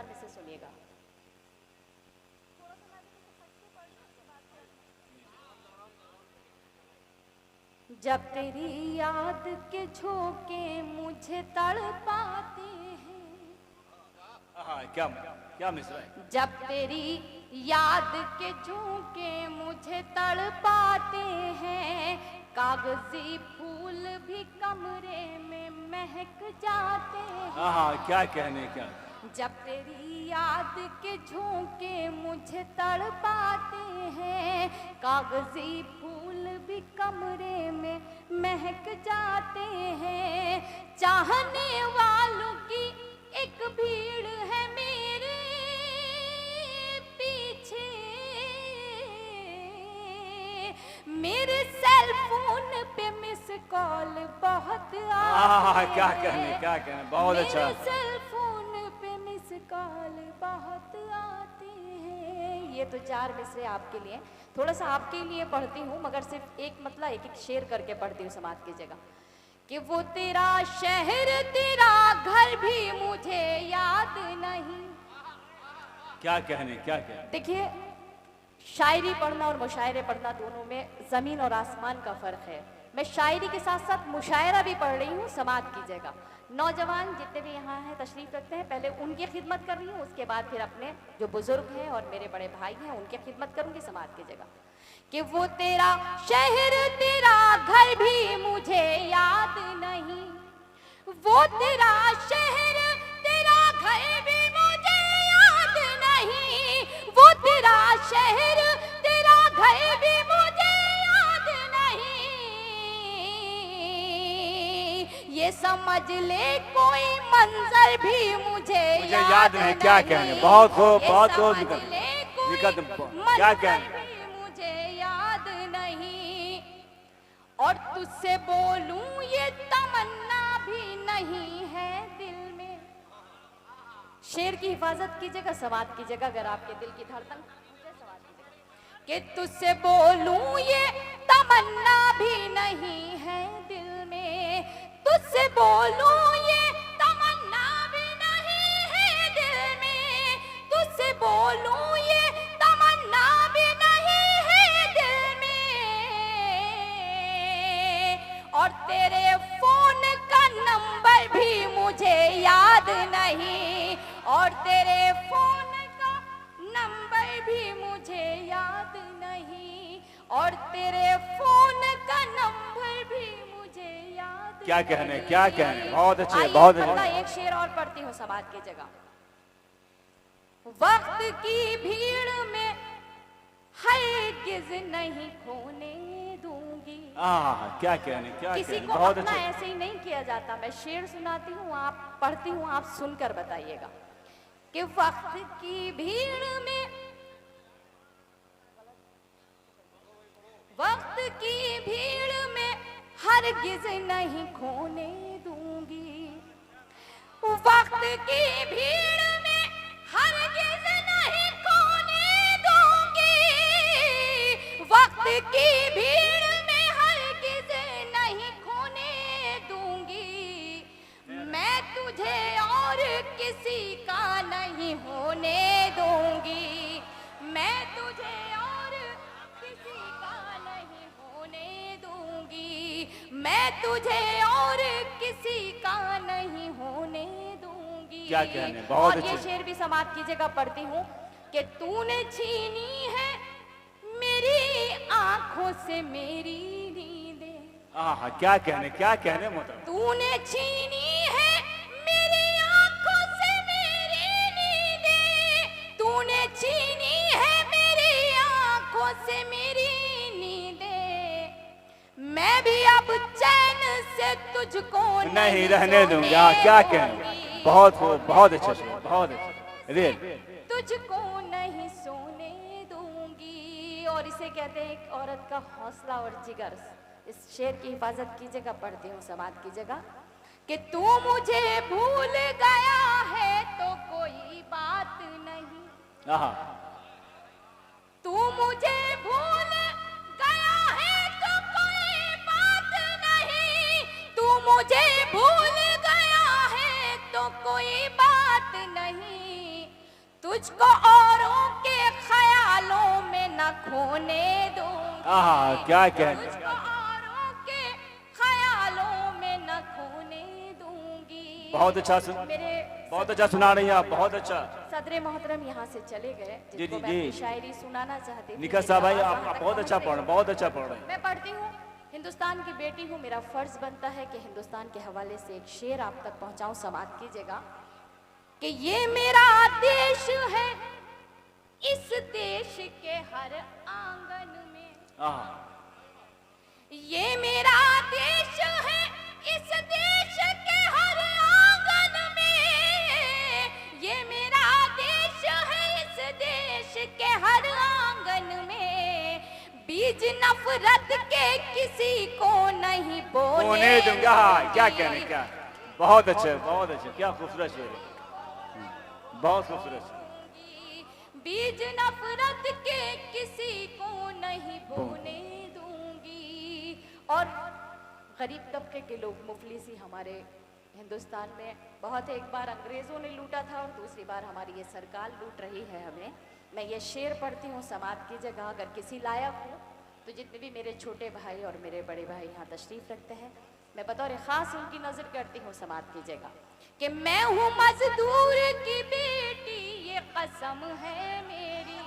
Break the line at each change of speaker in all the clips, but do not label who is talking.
चार में से सुनिएगा। जब तेरी याद के झोंके मुझे तड़पाते हैं,
क्या क्या मिसरा है?
जब तेरी याद के झोंके मुझे तड़पाते हैं, कागजी फूल भी कमरे में महक जाते हैं।
हाँ, क्या कहने क्या।
जब तेरी याद के झोंके मुझे तड़पाते हैं, कागजी फूल भी कमरे में महक जाते हैं। चाहने वालों की एक भीड़ है मेरे पीछे, मेरे सेल फोन पे मिस कॉल बहुत आती
क्या
है।
कहने क्या कहने, बहुत अच्छा।
मेरे सेल फोन पे मिस कॉल बहुत आती है। ये तो चार मिसरे आपके लिए, थोड़ा सा आपके लिए पढ़ती हूँ, मगर सिर्फ एक मतलब एक एक शेर करके पढ़ती हूँ समाप्त की जगह। कि वो तेरा शहर तेरा घर भी मुझे याद नहीं।
क्या कहने क्या कहने।
देखिए, शायरी पढ़ना और मुशायरे पढ़ना दोनों में ज़मीन और आसमान का फ़र्क है। मैं शायरी के साथ साथ मुशायरा भी पढ़ रही हूँ, समात कीजिएगा। नौजवान जितने भी यहाँ हैं तशरीफ़ रखते हैं, पहले उनकी खिदमत कर रही हूँ, उसके बाद फिर अपने जो बुज़ुर्ग हैं और मेरे बड़े भाई हैं उनकी खिदमत करूँगी, समात कीजिएगा। कि वो तेरा शहर तेरा घर भी मुझे याद नहीं, वो तेरा शहर तेरा घर भी मुझे याद नहीं, वो तेरा शहर तेरा घर भी मुझे याद नहीं। ये समझ ले कोई मंजर भी मुझे
याद नहीं। क्या कहने, बहुत खूब बहुत खूब। क्या कहने,
मुझे याद नहीं। और तुझसे बोलूं ये तमन्ना भी नहीं है दिल में। शेर की हिफाजत कीजिएगा, समात कीजिएगा, अगर आपके दिल की धड़कन कि तुझसे बोलूं ये तमन्ना भी नहीं है दिल में, तुझसे बोलूं ये तमन्ना भी नहीं है दिल में, तुझसे बोलूं ये तमन्ना भी नहीं है दिल में। और तेरे फोन का नंबर भी मुझे याद नहीं, और तेरे फोन का नंबर भी मुझे याद नहीं, और तेरे फोन का नंबर भी मुझे याद
क्या कहने क्या कहने, बहुत अच्छे
आइए
बहुत
अपना
अच्छे।
एक शेर और पढ़ती हूँ समाज की जगह। वक्त की भीड़ में हरगिज़ नहीं खोने दूंगी।
क्या कहने क्या
किसी
कहने,
को
बहुत
अपना
अच्छे।
ऐसे ही नहीं किया जाता। मैं शेर सुनाती हूँ, आप पढ़ती हूँ, आप सुनकर बताइएगा। कि वक्त की भीड़ में, वक्त की भीड़ में हरगिज़ नहीं खोने दूंगी, वक्त की भीड़ में हरगिज़ नहीं खोने दूंगी, वक्त की भीड़ में हरगिज़ नहीं खोने दूंगी। मैं तुझे और किसी का नहीं होने दूंगी, मैं तुझे और किसी का नहीं होने दूंगी, मैं तुझे और किसी का नहीं होने दूंगी।
क्या कहने, बहुत
और ये
अच्छे।
शेर भी समाप्त कीजिएगा, पढ़ती हूँ। कि तूने छीनी है मेरी आंखों से मेरी नींदें।
क्या कहने मोहतरम।
तूने छीनी है मेरी आंखों से मेरी नींदें, तूने छीनी है मेरी आंखों से मेरी नींदें। मैं भी अब चैन से तुझको
नहीं रहने दूंगा। क्या कहने, बहुत खूब बहुत अच्छे से, बहुत अच्छे रेल।
तुझको नहीं सोने दूंगी। और इसे कहते हैं एक औरत का हौसला और जिगर। इस शेर की हिफाजत कीजिएगा, पढ़ती हूँ, समात कीजिएगा। कि तू मुझे भूल गया है तो कोई बात नहीं, तू मुझे भूल गया है तो कोई बात नहीं, तू मुझे भूल गया है तो कोई बात नहीं। तुझको औरों के ख्यालों में न खोने दूंगी।
क्या कहने,
तुझको औरों के ख्यालों में न खोने दूंगी।
बहुत अच्छा
मेरे
बहुत अच्छा सुना रही हैं आप, बहुत अच्छा।
सदरे मोहतरम यहाँ से चले गए, जिनको
जी,
मैं
जी।
अपनी शायरी सुनाना चाहती थी।
निखत साहब भाई,
मेरी
आप
आवाज़
बहुत
तक
अच्छा
पहुँच
पढ़ रहे,
रही
बहुत अच्छा पढ़ रहे हैं।
मैं पढ़ती हूँ, हिंदुस्तान की बेटी हूँ, मेरा फर्ज बनता है कि हिंदुस्तान के हवाले से एक शेर आप तक पहुँचाऊँ, समाप्त कीजिएगा। कि ये मेरा देश है, इस देश के हर आंगन में। ये मेरा देश है, इस देश के हर आंगन में। ये मेरा देश है, इस देश के हर आंगन में। बीज नफरत के किसी को नहीं बोने
दूंगा। क्या कहने, क्या, बहुत अच्छे, बहुत अच्छे, क्या खूबसूरत शेर है, बहुत खूबसूरत।
बीज नफरत के किसी को नहीं बोने दूंगी। और गरीब तबके के लोग, मुफलिसी हमारे हिंदुस्तान में बहुत है। एक बार अंग्रेज़ों ने लूटा था और दूसरी बार हमारी ये सरकार लूट रही है हमें। मैं ये शेर पढ़ती हूँ, समाप्त की जगह अगर किसी लायक हो तो जितने भी मेरे छोटे भाई और मेरे बड़े भाई यहाँ तशरीफ़ रखते हैं, मैं बतौर ख़ास उनकी नज़र करती हूँ, समाप्त कीजिएगा। कि मैं हूँ मजदूर की बेटी, ये कसम है मेरी।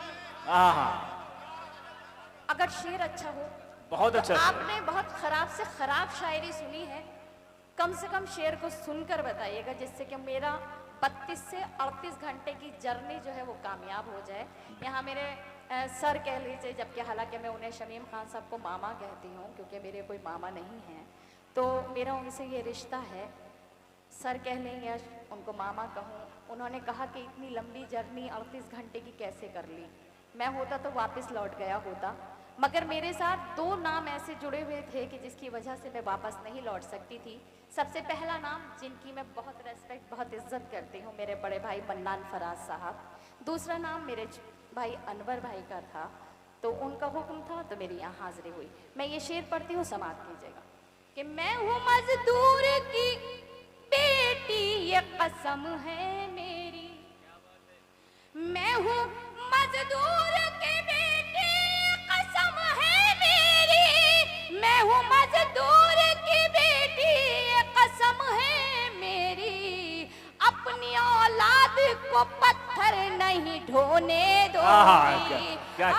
अगर शेर अच्छा हो,
बहुत अच्छा,
तो आपने बहुत खराब से खराब शायरी सुनी है, कम से कम शेर को सुनकर बताइएगा, जिससे कि मेरा 32 से 38 घंटे की जर्नी जो है वो कामयाब हो जाए। यहाँ मेरे सर कह लीजिए, जबकि हालांकि मैं उन्हें शमीम खान साहब को मामा कहती हूँ, क्योंकि मेरे कोई मामा नहीं हैं, तो मेरा उनसे ये रिश्ता है, सर कह लें या उनको मामा कहूँ। उन्होंने कहा कि इतनी लंबी जर्नी 38 घंटे की कैसे कर ली। मैं होता तो वापस लौट गया होता, मगर मेरे साथ 2 नाम ऐसे जुड़े हुए थे कि जिसकी वजह से मैं वापस नहीं लौट सकती थी। सबसे पहला नाम, जिनकी मैं बहुत रेस्पेक्ट, बहुत इज्जत करती हूँ, मेरे बड़े भाई मन्नान फराज साहब। दूसरा नाम मेरे भाई अनवर भाई का था, तो उनका हुक्म था तो मेरी यहाँ हाजिरी हुई। मैं ये शेर पढ़ती हूँ, समाप्त कीजिएगा। कि मैं हूँ मजदूर की बेटी, ये कसम है मेरी। मैं हूँ मजदूर की बेटी, कसम है मेरी। मैं हूँ मजदूर की बेटी, ये कसम है मेरी। अपनी औलाद को पत्थर नहीं ढोने दूंगी।
क्या,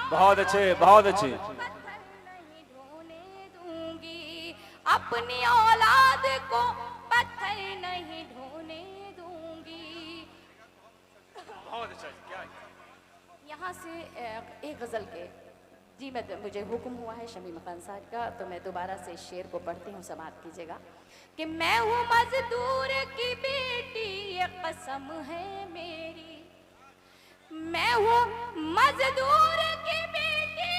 बहुत अच्छे, बहुत अच्छे।
पत्थर नहीं ढोने दूंगी, अपनी औलाद को पत्थर नहीं ढोने दूंगी।
बहुत अच्छा, क्या
यहाँ से एक गज़ल के, जी मुझे हुक्म हुआ है शमीम खान साहब का, तो मैं दोबारा से इस शेर को पढ़ती हूँ, समाप्त कीजिएगा। कि मैं हूँ मजदूर की बेटी, ये कसम है मेरी। मैं हूँ मजदूर की बेटी,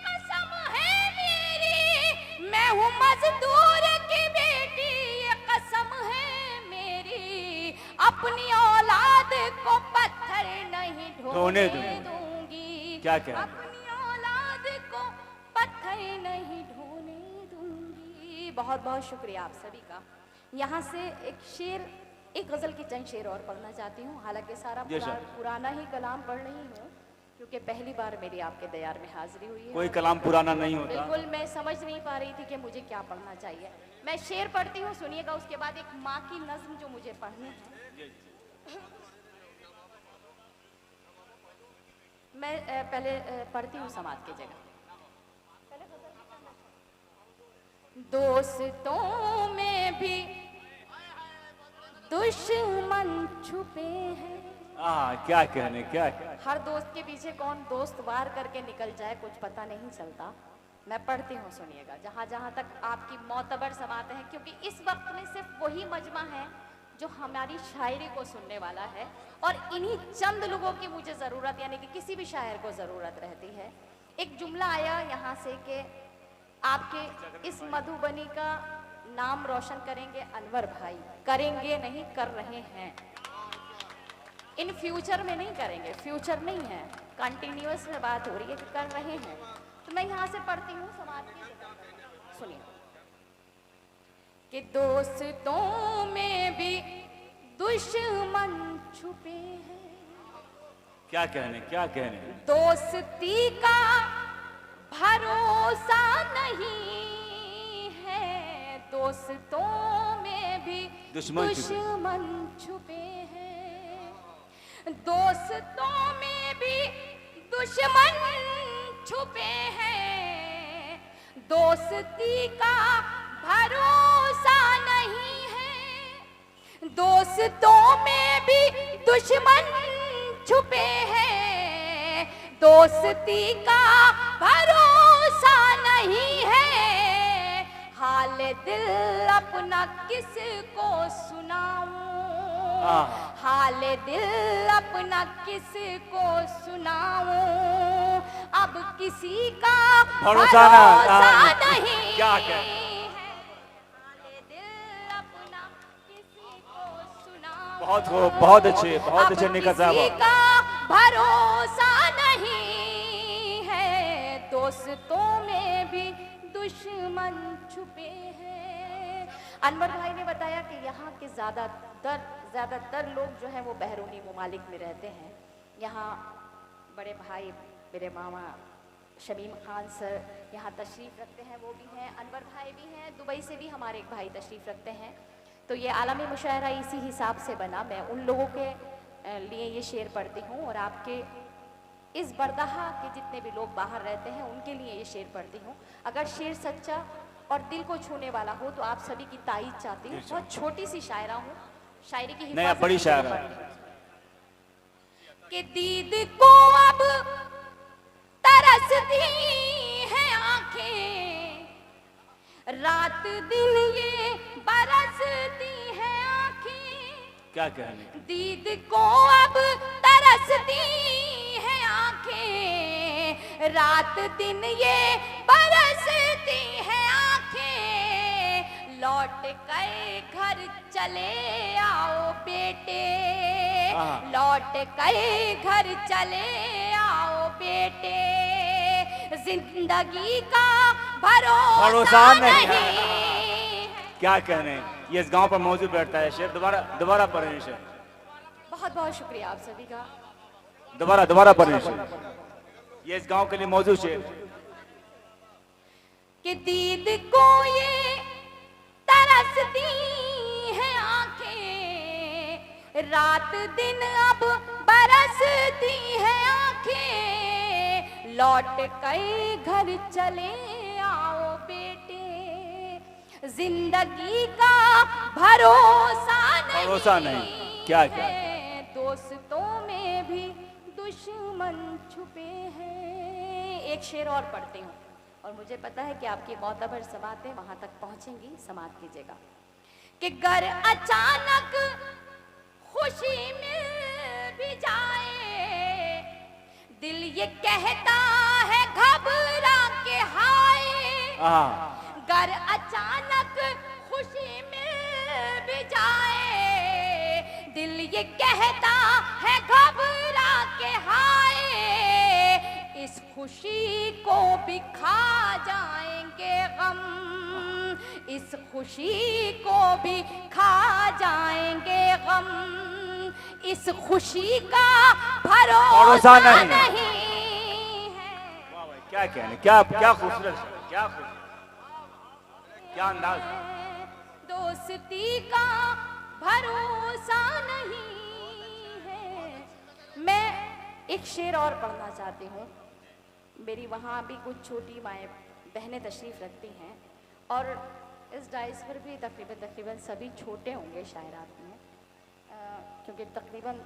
कसम है मेरी। मैं हूँ मजदूर की बेटी, ये कसम है मेरी। अपनी औलाद को पत्थर नहीं ढोने दूंगी।
क्या,
अपनी औलाद को पत्थर नहीं ढोने दूंगी। बहुत बहुत शुक्रिया आप सभी का। यहाँ से एक शेर, एक गज़ल की चंद शेर और पढ़ना चाहती हूँ। हालांकि सारा पुराना ही कलाम पढ़ रही हूँ, क्योंकि पहली बार मेरी आपके दयार में हाजिरी हुई है।
कोई कलाम पुराना नहीं होता।
बिल्कुल, मैं समझ नहीं पा रही थी कि मुझे क्या पढ़ना चाहिए। मैं शेर पढ़ती हूँ, सुनिएगा, उसके बाद एक माँ की नज़्म जो मुझे पढ़नी है। मैं पहले पढ़ती हूँ, समाप्त कीजिएगा। दोस्तों में भी दुश्मन छुपे हैं।
क्या कहने, क्या।
हर दोस्त के पीछे कौन दोस्त वार करके निकल जाए कुछ पता नहीं चलता। मैं पढ़ती हूँ, सुनिएगा, जहाँ जहाँ तक आपकी मोतबर समाते हैं, क्योंकि इस वक्त में सिर्फ वही मजमा है जो हमारी शायरी को सुनने वाला है, और इन्हीं चंद लोगों की मुझे ज़रूरत, यानी कि किसी भी शायर को ज़रूरत रहती है। एक जुमला आया यहाँ से कि आपके इस मधुबनी का नाम रोशन करेंगे अनवर भाई। करेंगे नहीं, कर रहे हैं। इन फ्यूचर में नहीं करेंगे, फ्यूचर नहीं है, कंटिन्यूअस में बात हो रही है कि कर रहे हैं। तो मैं यहाँ से पढ़ती हूँ, समाज की, सुनिए। कि दोस्तों में भी दुश्मन छुपे हैं,
क्या कहने, क्या कहने।
दोस्ती का भरोसा नहीं है, दोस्तों में भी
दुश्मन
छुपे हैं, दोस्तों में भी दुश्मन छुपे हैं, दोस्ती का भरोसा नहीं है, दोस्तों में भी दुश्मन छुपे हैं, दोस्ती का भरोसा नहीं है, हाल दिल अपना किसको सुनाऊं, हाल दिल अपना किसको सुनाऊं, अब किसी का
भरोसा
नहीं
क्या
है, हाल दिल अपना किसी को सुनाऊं,
बहुत अच्छे निका साहब।
किसी का भरोसा नहीं है, दोस्तों में भी दुश्मन छुपे हैं। अनवर भाई ने बताया कि यहाँ के ज़्यादातर लोग जो हैं वो बहरूनी ममालिक में रहते हैं। यहाँ बड़े भाई मेरे मामा शमीम खान सर यहाँ तशरीफ़ रखते हैं, वो भी हैं, अनवर भाई भी हैं, दुबई से भी हमारे एक भाई तशरीफ़ रखते हैं। तो ये आलमी मुशायरा इसी हिसाब से बना। मैं उन लोगों के लिए ये शेर पढ़ती हूँ और आपके इस बरदहा के जितने भी लोग बाहर रहते हैं उनके लिए ये शेर पढ़ती हूँ। अगर शेर सच्चा और दिल को छूने वाला हो तो आप सभी की ताईद चाहती हूँ। बहुत छोटी सी शायरा हूँ, शायरी की हिफाजत
बड़ी शायरा
कि दीद को अब तरसती हैं आंखें, रात दिन ये बरसती हैं आंखें,
क्या कहने।
दीद को अब तरसती हैं आंखें, रात दिन ये बरसती हैं आंखें, लौट कर घर चले आओ बेटे, लौट कर घर चले आओ बेटे, जिंदगी का भरोसा नहीं है।
क्या कहने, ये इस गांव पर मौजूद बैठता है शेर। दोबारा पढ़ें शेर।
बहुत बहुत शुक्रिया आप सभी का।
दोबारा पढ़ें शेर, ये इस गांव के लिए मौजूद शेर।
कि दीद को ये तरसती हैं आंखें, रात दिन अब बरसती हैं आंखें, लौट कर घर चले आओ बेटे, जिंदगी का भरोसा नहीं
क्या
है, दोस्तों में भी दुश्मन छुपे हैं। एक शेर और पढ़ती हूँ और मुझे पता है कि आपकी मोतबर समातें वहां तक पहुंचेंगी, समात कीजिएगा। कि घर अचानक खुशी मिल भी जाए, दिल ये कहता है घबरा के हाय, घर अचानक खुशी मिल भी जाए, दिल ये कहता है घबरा के हाय, इस खुशी को भी खा जाएंगे गम, इस खुशी को भी खा जाएंगे गम, इस खुशी का भरोसा नहीं है।
क्या कहने, क्या खूबसूरत, क्या अंदाज।
दोस्ती का भरोसा नहीं है। मैं एक शेर और पढ़ना चाहती हूँ। मेरी वहाँ भी कुछ छोटी माएँ बहनें तशरीफ़ रखती हैं और इस डाइस पर भी तकरीबन सभी छोटे होंगे शायरात में, क्योंकि तकरीबन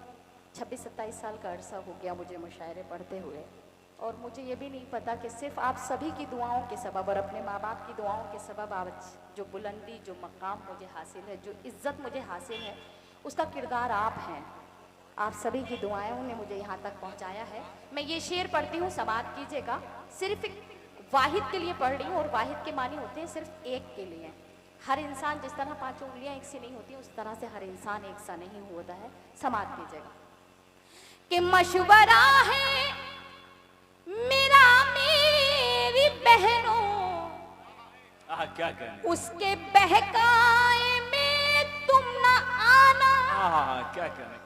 26-27 साल का अरसा हो गया मुझे मुशायरे पढ़ते हुए, और मुझे ये भी नहीं पता कि सिर्फ आप सभी की दुआओं के सबब और अपने माँ बाप की दुआओं के सबब आज जो बुलंदी, जो मकाम मुझे हासिल है, जो इज़्ज़त मुझे हासिल है, उसका किरदार आप हैं। आप सभी की दुआओं ने मुझे यहाँ तक पहुँचाया है। मैं ये शेर पढ़ती हूँ, समात कीजिएगा। सिर्फ एक वाहिद के लिए पढ़ रही हूँ और वाहिद के मानी होते हैं सिर्फ एक के लिए। हर इंसान जिस तरह 5 उंगलियाँ एक सी नहीं होती, उस तरह से हर इंसान एक सा नहीं होता है। समात कीजिएगा। कि मशवरा है मेरा मेरी बहनों,
क्या कहने,
उसके बहकाए में तुम न आना।
क्या कहने,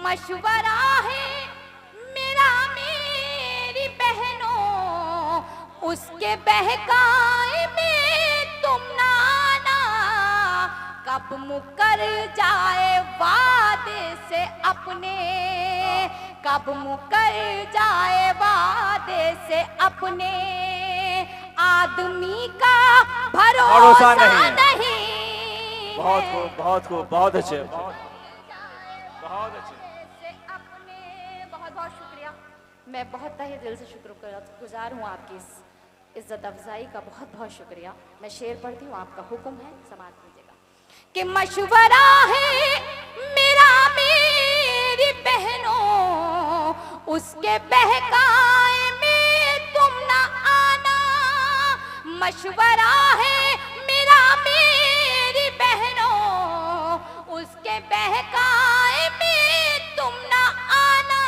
मशवरा है उसके बहकाए में तुम ना आना, कब मुकर जाए वादे से अपने, कब मुकर जाए वादे से अपने। आदमी का भरोसा नहीं।
बहुत खूब, बहुत खूब, बहुत अच्छे, बहुत अच्छे।
बहुत बहुत शुक्रिया। मैं बहुत तहे दिल से शुक्रगुजार हूँ आपकी इस इज्जत अफजाई का, बहुत बहुत शुक्रिया। मैं शेर पढ़ती हूँ, आपका हुक्म है, समाप्त कीजिएगा। कि मशवरा है मेरा मेरी बहनों, उसके बहकाए में तुम ना आना। मशवरा है मेरा मेरी बहनों, उसके बहकाए में तुम ना आना।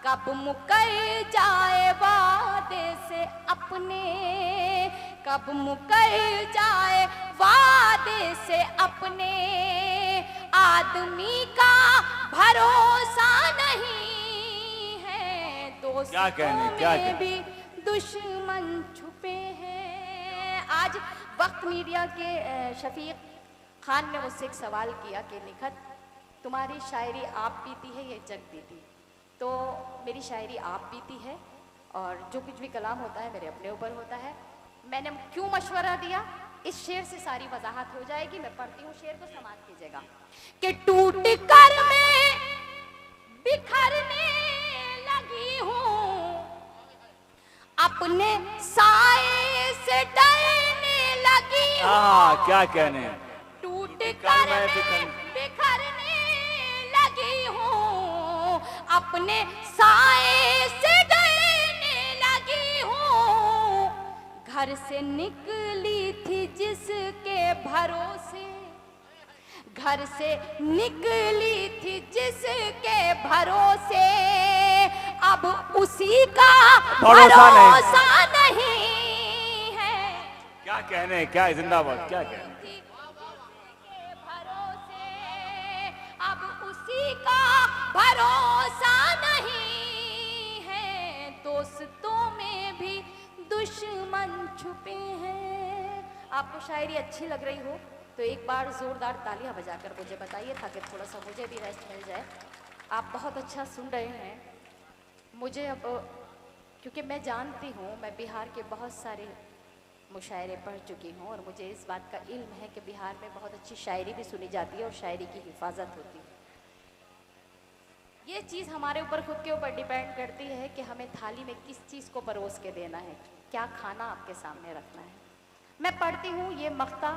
कब मुकर जाए वादे से अपने, कब मुकर जाए वादे से अपने। आदमी का भरोसा नहीं है, दोस्तों में भी दुश्मन छुपे हैं। आज वक्त मीडिया के शफीक खान ने मुझसे एक सवाल किया कि निखत, तुम्हारी शायरी आप पीती है ये जग पीती? तो मेरी शायरी आप पीती है, और जो कुछ भी कलाम होता है मेरे अपने ऊपर होता है। मैंने क्यों मशवरा दिया, इस शेर से सारी वजाहत हो जाएगी। मैं पढ़ती हूँ शेर को, समाप्त कीजिएगा। कि टूट कर मैं बिखरने लगी हूँ, अपने साए से डरने लगी हूँ।
क्या कहने।
टूट कर मैं बिखरने लगी हूँ, अपने साए से डरने लगी हूँ। घर से निकली थी जिसके भरोसे, घर से निकली थी जिसके भरोसे। अब उसी का भरोसा नहीं है।
क्या कहने, क्या जिंदाबाद, क्या कहने।
अब उसी का भरोसा नहीं है, दोस्तों में भी दुश्मन छुपे हैं। आपको शायरी अच्छी लग रही हो तो एक बार जोरदार तालियां बजाकर मुझे बताइए, ताकि थोड़ा सा मुझे भी रेस्ट मिल जाए। आप बहुत अच्छा सुन रहे हैं। मुझे अब, क्योंकि मैं जानती हूँ, मैं बिहार के बहुत सारे मुशायरे पढ़ चुकी हूँ, और मुझे इस बात का इल्म है कि बिहार में बहुत अच्छी शायरी भी सुनी जाती है और शायरी की हिफाजत होती है। ये चीज़ हमारे ऊपर, खुद के ऊपर डिपेंड करती है कि हमें थाली में किस चीज़ को परोस के देना है, क्या खाना आपके सामने रखना है। मैं पढ़ती हूँ ये मक्ता,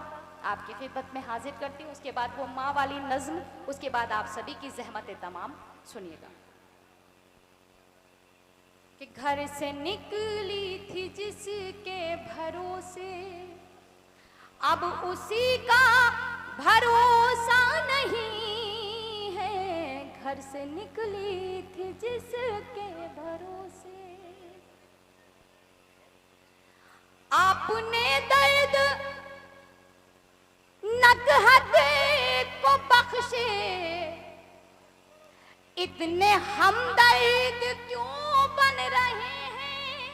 आपकी खिदमत में हाजिर करती हूँ। उसके बाद वो माँ वाली नज़्म, उसके बाद आप सभी की ज़हमत तमाम सुनिएगा। कि घर से निकली थी जिसके भरोसे, अब उसी का भरोसा नहीं है। घर से निकली थी जिसके भरोसे, आपने दर्द नकहत को बख्शे, इतने हमदर्द क्यों बन रहे हैं।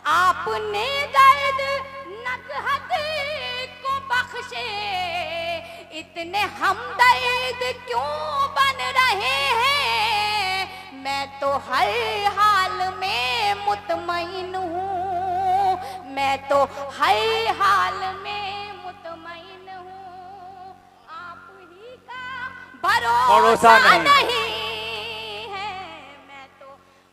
आपने दर्द नकहत को बख्शे, इतने हमदर्द क्यों बन रहे हैं। मैं तो हर हाल में मुतमईन हूँ, मैं तो हर हाल में मुतमईन हूँ। आप ही का भरोसा नहीं है, मैं तो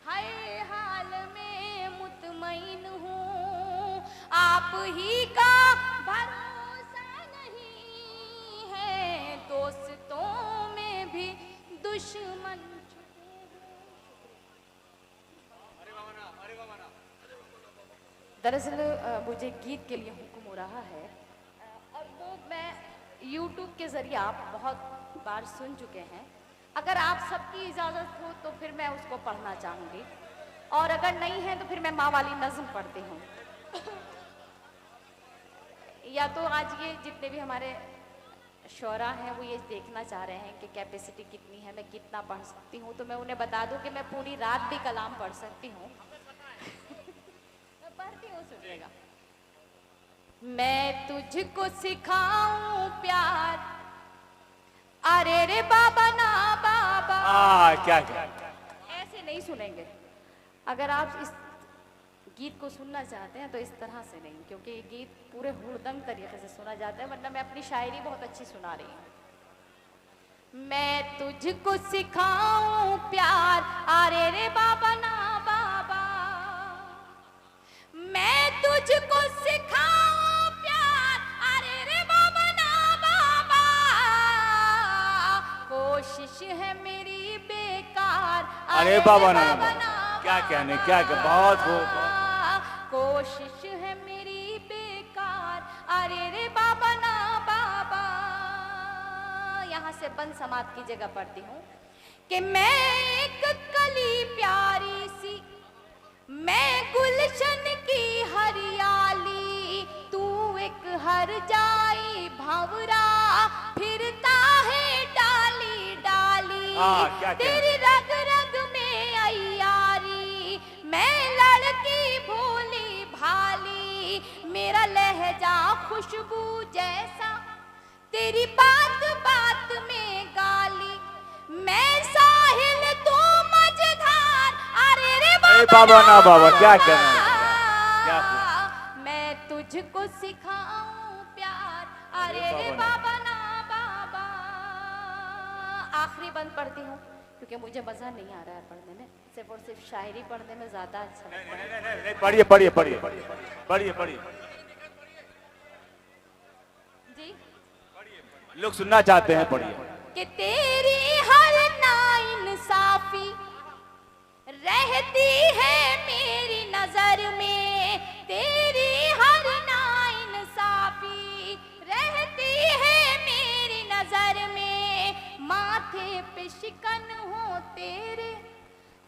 हर हाल में मुतमईन हूँ। आप ही का भरोसा नहीं है, दोस्तों में भी दुश्मन छुपे हैं। दरअसल मुझे गीत के लिए हुक्म हो रहा है, और वो मैं YouTube के ज़रिए आप बहुत बार सुन चुके हैं। अगर आप सबकी इजाज़त हो तो फिर मैं उसको पढ़ना चाहूँगी, और अगर नहीं है तो फिर मैं माँ वाली नज़्म पढ़ती हूँ। या तो आज ये जितने भी हमारे शोरा हैं वो ये देखना चाह रहे हैं कि कैपेसिटी कितनी है, मैं कितना पढ़ सकती हूँ, तो मैं उन्हें बता दूँ कि मैं पूरी रात भी कलाम पढ़ सकती हूँ। सुनिएगा। मैं तुझको सिखाऊं प्यार, अरे रे बाबा ना बाबा।
क्या क्या
ऐसे नहीं सुनेंगे। अगर आप इस गीत को सुनना चाहते हैं तो इस तरह से नहीं, क्योंकि ये गीत पूरे हुड़दंग तरीके से सुना जाता है, वरना मैं अपनी शायरी बहुत अच्छी सुना रही हूँ। मैं तुझको सिखाऊं प्यार, अरे रे बाबा ना बाबा। मैं तुझको सिखाऊं प्यार, अरे रे बाबा ना बाबा। कोशिश है मेरी बेकार,
अरे बाबा ना क्या कहने, क्या बहुत खूब।
कोशिश है मेरी बेकार, अरे रे बाबा ना बाबा। यहाँ से बंद समात की जगह पढ़ती हूँ कि मैं एक कली प्यारी सी, मैं गुलशन की हरियाली, तू एक हर जाई भंवरा, फिरता है डाली डाली।
क्या
तेरी रग रग में अयारी, मैं लड़की भोली भाली, मेरा लहजा खुशबू जैसा, तेरी बात बात में गाली। मैं साहिल तू मझधार, अरे रे
बाबा ना बाबा क्या करना क्या।
मैं तुझको सिखाऊं प्यार, अरे रे बाबा ना बाबा। आखिरी बंद पढ़ती हूँ क्योंकि मुझे मजा नहीं आ रहा है पढ़ने में, सिर्फ और सिर्फ शायरी पढ़ने में ज्यादा अच्छा लगता है।
पढ़िए पढ़िए पढ़िए पढ़िए पढ़िए
जी
लोग सुनना चाहते हैं, पढ़िए।
कि तेरी हर नाइंसाफी रहती है मेरी नजर में, तेरी हर नाइंसाफी रहती है मेरी नजर में। माथे पे शिकन हो तेरे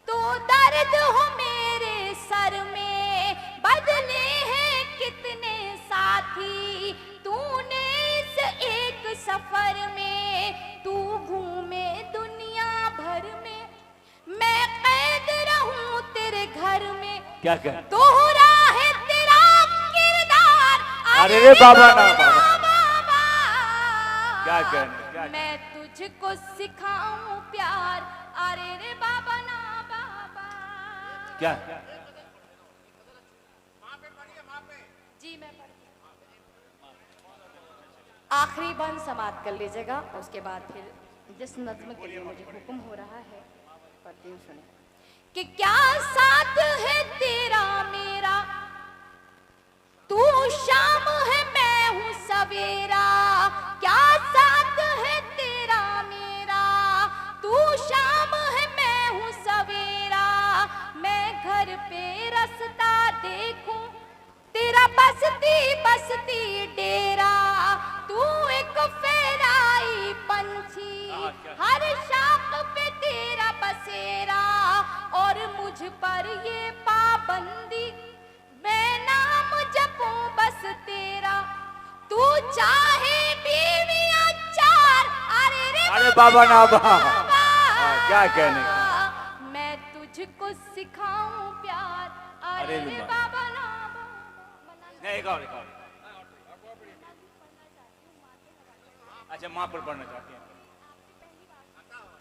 तो दर्द हो मेरे सर में, बदले हैं कितने साथी तूने इस एक सफर में। तू घूमे दुनिया भर में, मैं कैद रहूं तेरे घर में।
क्या क्या
दोहरा है तेरा किरदार,
अरे रे बाबा ना बाबा क्या कहने क्या।
मैं तुझको सिखाऊं प्यार, अरे रे बाबा ना बाबा।
क्या
जी मैं आखिरी बंद समाप्त कर लीजिएगा, उसके बाद फिर जिस नज्म के लिए मुझे हुक्म हो रहा है पढ़ती हूँ, सुने। कि क्या साथ है तेरा मेरा, तू शाम है मैं हूँ सवेरा। क्या साथ है तेरा मेरा, तू शाम है मैं हूँ सवेरा। मैं घर पे रास्ता देखूं तेरा बसती बसती डेरा। तू एक फहराई पंछी, हर शाख पे तेरा बसेरा। और मुझ पर ये पाबंदी, मैं नाम जपूं बस तेरा। तू चाहे बीवियां चार, अरे
बाबा ना बाबा क्या कहने।
मैं तुझको सिखाऊं प्यार, अरे रे बाबा ना बाबा।
एक और अच्छा माँ पर पढ़ना चाहती हैं,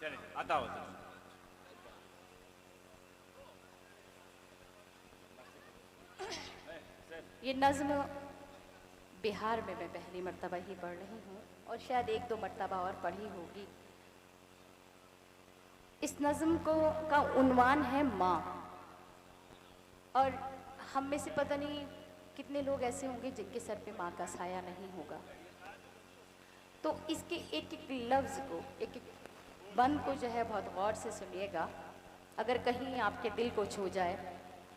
चलिए आता हो।
ये नज्म बिहार में मैं पहली मर्तबा ही पढ़ रही हूँ और शायद एक दो मर्तबा और पढ़ी होगी। इस नज्म को का उन्वान है माँ। और हम में से पता नहीं कितने लोग ऐसे होंगे जिनके सर पे माँ का साया नहीं होगा। तो इसके एक एक लफ्ज़ को, एक एक बंद को जो है बहुत गौर से सुनिएगा। अगर कहीं आपके दिल को छू जाए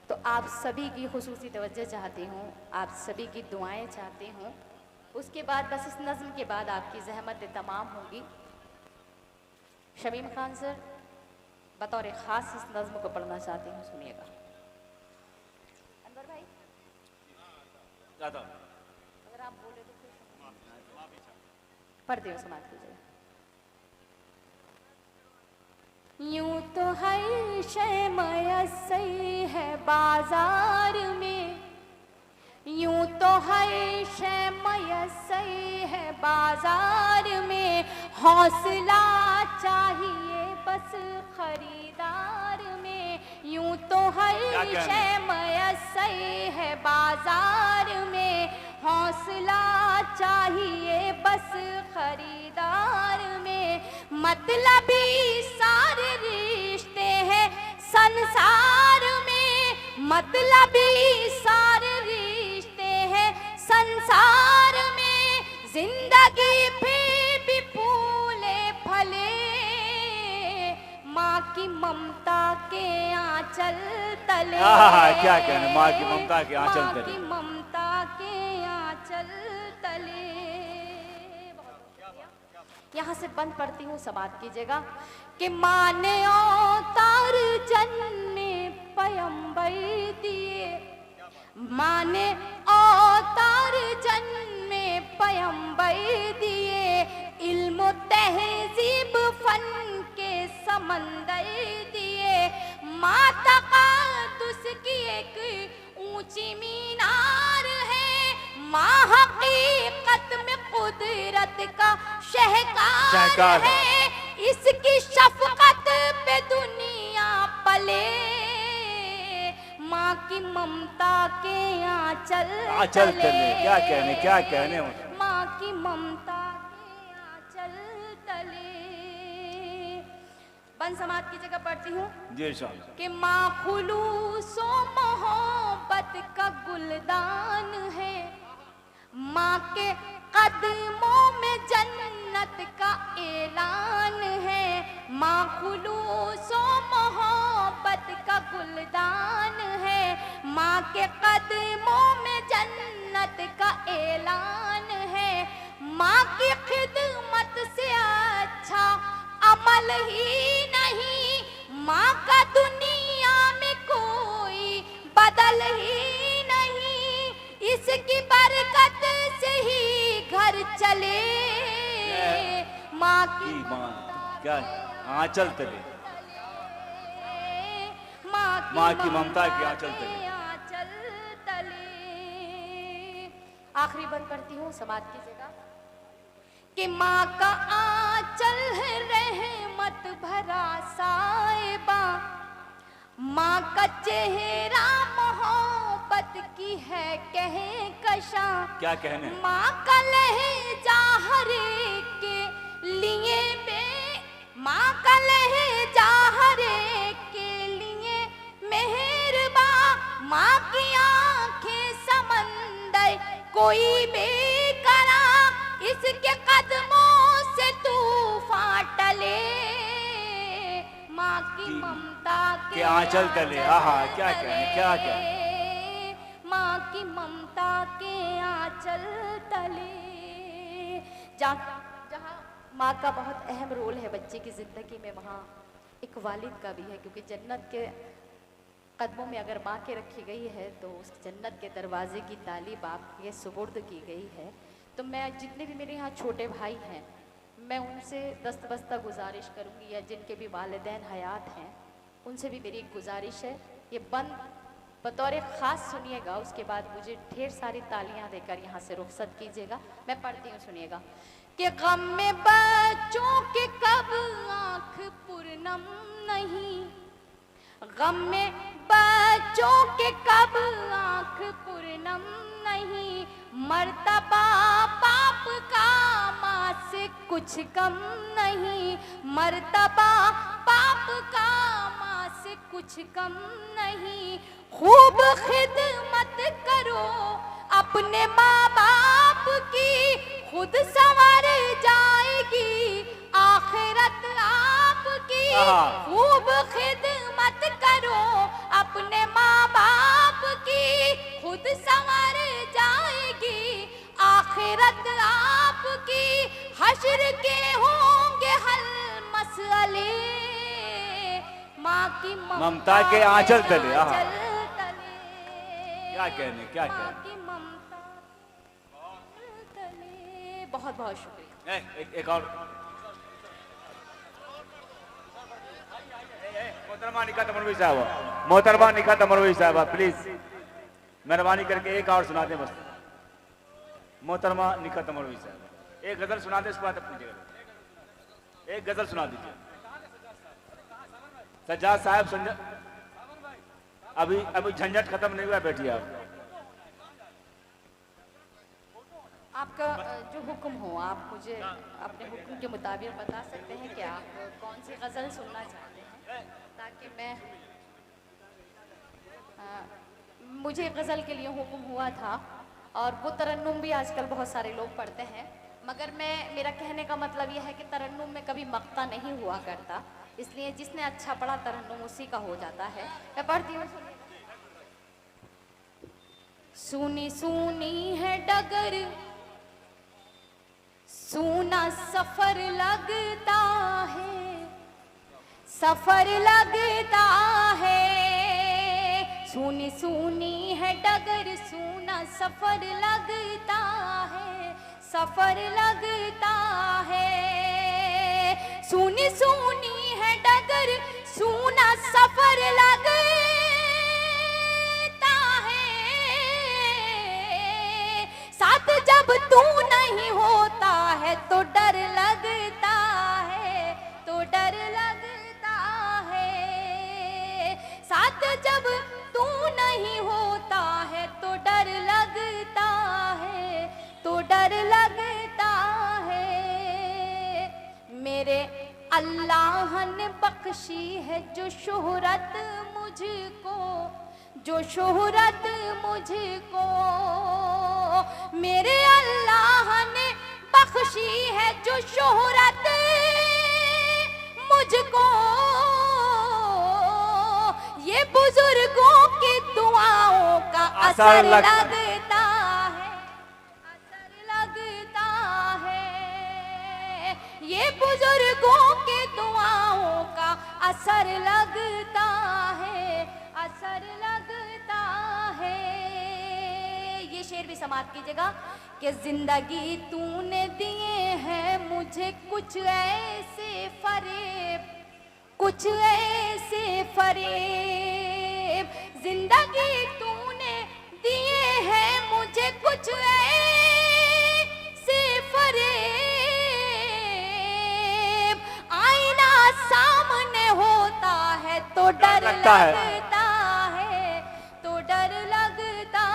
तो आप सभी की खुसूसी तवज्जो चाहती हूँ, आप सभी की दुआएं चाहती हूँ। उसके बाद बस इस नज़्म के बाद आपकी ज़हमतें तमाम होंगी। शमीम खान सर बतौर ख़ास इस नज़्म को पढ़ना चाहती हूँ, सुनिएगा। अनवर भाई अगर आप बोले तो पढ़ती हूँ, समाप्त कीजिए। यूं तो हर शय मयस्सर है बाजार में, यूं तो हर शय मयस्सर है बाजार में, हौसला चाहिए बस खरीदार में। यूं तो हर शय मयस्सर है बाजार में, हौसला चाहिए बस खरीदार में। मतलबी सारे रिश्ते हैं संसार में, मतलबी सारे रिश्ते हैं संसार में। जिंदगी फिर भी फूले फले, माँ की ममता के आंचल तले।
क्या कहने, माँ की ममता के आंचल
माँ
तले।
की ममता के आंचल तले। यहाँ से बंद पढ़ती हूँ, समाप्त कीजिएगा। कि माँ ने अवतार जन्मे पैगंबर दिए, माँ ने अवतार जन्मे पैगंबर दिए। इल्म तहजीब फन के समंदर दिए। माँ तक़द्दुस की एक ऊंची मीनार है, माँ हकीकत में कुदरत का शहकार है। इसकी शफकत पे दुनिया पले, माँ की ममता के आंचल तले।
क्या कहने, क्या कहने।
माँ की ममता के आंचल तले। बंद समाप्त की जगह पढ़ती हूँ
जी।
कि माँ खुलूसो मोहब्बत का गुलदान है, माँ के कदमों में जन्नत का ऐलान है। माँ खुलूसो मोहब्बत का गुलदान है, माँ के कदमों में जन्नत का ऐलान है। माँ की खिदमत से अच्छा अमल ही नहीं, माँ का दुनिया में कोई बदल ही नहीं। इसकी बरकत से ही घर चले, माँ की
क्या आंचल तले,
माँ
की ममता के आंचल तले।
आंचल तले। आखिरी बंद करती हूँ, समाप्त कीजिएगा। कि माँ का आंचल है रहमत भरा साहिबा, माँ का चेहरा मोहब्बत की है कहे कशा।
क्या कहने।
माँ का लहजा हर एक के लिए माँ का लहजा हर एक के लिए मेहरबा। माँ की आंखें समंदर कोई बेकरा, इसके कदमों से तूफान टले, माँ की ममता के
आंचल तले। क्या कहने, क्या कहने।
माँ की ममता के आंचल तले। जहाँ माँ का बहुत अहम रोल है बच्चे की ज़िंदगी में, वहाँ एक वालिद का भी है, क्योंकि जन्नत के कदमों में अगर माँ के रखी गई है तो उस जन्नत के दरवाजे की ताली बाप के सुपुर्द की गई है। तो मैं जितने भी मेरे यहाँ छोटे भाई हैं, मैं उनसे दस्तबस्ता गुजारिश करूँगी, या जिनके भी वालिदैन हयात हैं उनसे भी मेरी एक गुजारिश है। ये बंद बतौर ख़ास सुनिएगा, उसके बाद मुझे ढेर सारी तालियां देकर यहाँ से रुखसत कीजिएगा। मैं पढ़ती हूँ, सुनिएगा। कि गम में बच्चों के कब आँख पूर्णम नहीं, गम में बच्चों के कब आँख पूर्णम नहीं। मर्तबा बाप का माँ से कुछ कम नहीं, मर्तबा बाप का माँ से कुछ कम नहीं। खूब खिदमत करो अपने माँ बाप की, खुद संवर जाएगी आखिरत आपकी। खूब खिदमत करो अपने माँ बाप की, खुद संवर जाएगी आखिरत आपकी। हश्र के होंगे हल मसले, माँ की
ममता के आंचल तले।
क्या
कहने, क्या कहने।
बहुत बहुत शुक्रिया।
एक और मोहतरमा निकात अमरवी साहब, मोहतरमा निकात अमरवी साहब, प्लीज मेहरबानी करके एक और सुना दें बस। मोहतरमा निखत मौलवी साहब एक गजल सुना दे, इसके बाद अपनी जगह एक गजल सुना दीजिए। सज्जाद साहब अभी झंझट खत्म नहीं हुआ, बैठिए आप।
आपका जो हुक्म हो, आप मुझे अपने हुक्म के मुताबिक बता सकते हैं कि आप कौन सी गज़ल सुनना चाहते हैं, ताकि मैं मुझे गज़ल के लिए हुक्म हुआ था और वो तरन्नुम भी आजकल बहुत सारे लोग पढ़ते हैं, मगर मेरा कहने का मतलब यह है कि तरन्नुम में कभी मक्ता नहीं हुआ करता, इसलिए जिसने अच्छा पढ़ा तरन्नुम उसी का हो जाता है। मैं पढ़ती हूँ। सुनी सुनी है डगर, सूना सफर लगता है, सफर लगता है। सुनी सुनी है डगर, सूना सफर लगता है, सफर लगता है। सुनी सुनी है डगर, सूना सफर लगता है। साथ जब तू नहीं होता है तो डर लगता है, तो डर लगता है। साथ जब तू नहीं होता है तो डर लगता है, तो डर लगता है। मेरे अल्लाह ने बख्शी है जो शोहरत मुझको, जो शोहरत मुझको। मेरे अल्लाह ने बख्शी है जो शोहरत मुझको। ये बुजुर्गों की दुआओं का असर लगता है, असर लगता है। ये बुजुर्गों की दुआओं का असर लगता है, असर लगता है। ये शेर भी समाप्त कीजिएगा कि जिंदगी तूने दिए हैं मुझे कुछ ऐसे फरेब, कुछ ऐसे फरेब। जिंदगी तूने दिए हैं मुझे कुछ ऐसे फरेब। आईना सामने होता है तो डर लगता है, तो डर लगता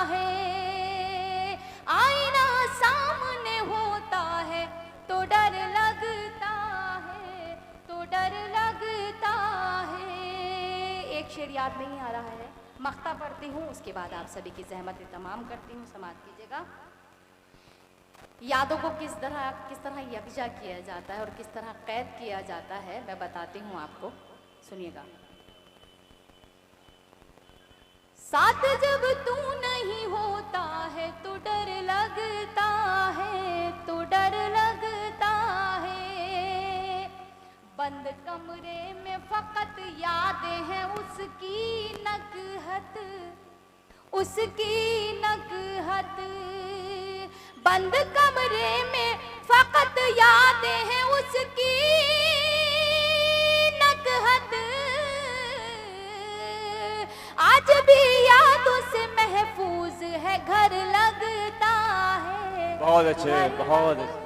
है। आईना सामने होता है तो डर लगता है, तो डर लगता है। एक शेर याद नहीं आ रहा है, मख्ता पढ़ती हूँ, उसके बाद आप सभी की ज़हमत तमाम करती हूँ, समाप्त कीजिएगा। यादों को किस तरह यकजा किया जाता है और किस तरह कैद किया जाता है, मैं बताती हूँ आपको, सुनिएगा। साथ जब तू नहीं होता है तो डर लगता है, तो डर लगता है। बंद कमरे में फकत यादें हैं उसकी नकहत, उसकी नकहत। बंद कमरे में फकत यादें हैं उसकी नकहत। आज भी यादों से महफूज है घर लगता है।
बहुत अच्छे, बहुत अच्छे।